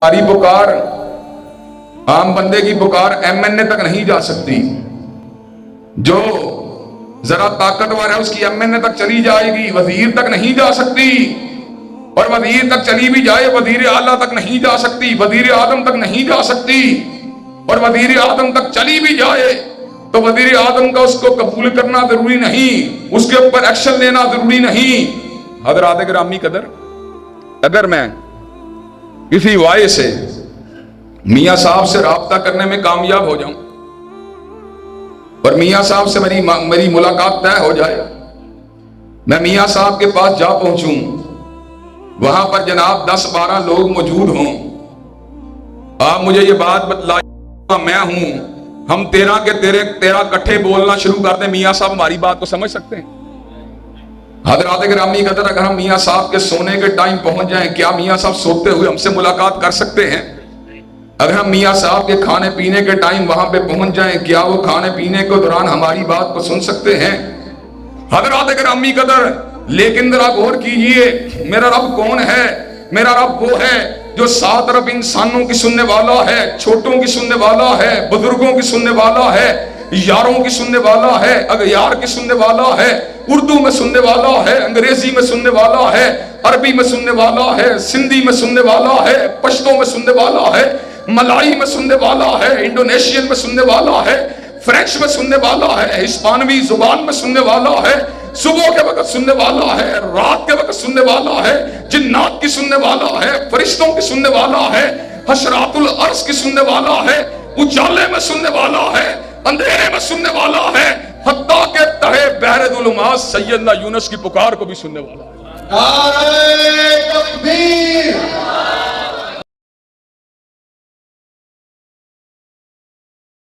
हमारी पुकार, आम बंदे की पुकार एमएनए तक नहीं जा सकती। जो जरा ताकतवर है उसकी एमएनए तक चली जाएगी, वजीर तक नहीं जा सकती। और वजीर तक चली भी जाए वजीर आला तक नहीं जा सकती, वजीर आदम तक नहीं जा सकती। और वजीर आदम तक चली भी जाए तो वजीर आदम का उसको कबूल करना जरूरी नहीं, उसके ऊपर एक्शन लेना जरूरी नहीं। हज़रात गिरामी कदर, अगर मैं किसी वाय से मियाँ साहब से राब्ता करने में कामयाब हो जाऊं और मियाँ साहब से मेरी मुलाकात तय हो जाए, मैं मियाँ साहब के पास जा पहुंचूं, वहां पर जनाब 10-12 लोग मौजूद हों, आप मुझे ये बात बतलाइए मैं हूं, हम तेरा इकट्ठे बोलना शुरू कर दें, मियाँ साहब हमारी बात को समझ सकते हैं? हज़रात गिरामी कदर, अगर हम मियाँ साहब के सोने के टाइम पहुंच जाएं, क्या मियाँ साहब सोते हुए हमसे मुलाकात कर सकते हैं? अगर हम मियाँ साहब के खाने पीने के टाइम वहां पे पहुंच जाएं, क्या वो खाने पीने के दौरान हमारी बात को सुन सकते हैं? हज़रात गिरामी कदर, लेकिन जरा गौर कीजिए, मेरा रब कौन है? मेरा रब वो है जो 7 अरब इंसानों की सुनने वाला है, छोटों की सुनने वाला है, बुजुर्गों की सुनने वाला है, यारों की सुनने वाला है, अगयार की सुनने वाला है, उर्दू में सुनने वाला है, अंग्रेजी में सुनने वाला है, अरबी में सुनने वाला है, सिंधी में सुनने वाला है, पश्तो में सुनने वाला है, मलाई में सुनने वाला है, इंडोनेशियन में सुनने वाला है, फ्रेंच में सुनने वाला है, हिस्पानवी जुबान में सुनने वाला है, सुबह के वक्त सुनने वाला है, रात के वक्त सुनने वाला है, जिन्नात की सुनने वाला है, फरिश्तों की सुनने वाला है, हशरातुल अर्श की सुनने वाला है, उजाले में सुनने वाला है, अंधेरे में सुनने वाला है, हत्ता के तहे बहरे सैयदना यूनुस की पुकार को भी सुनने वाला है। नारे तकबीर।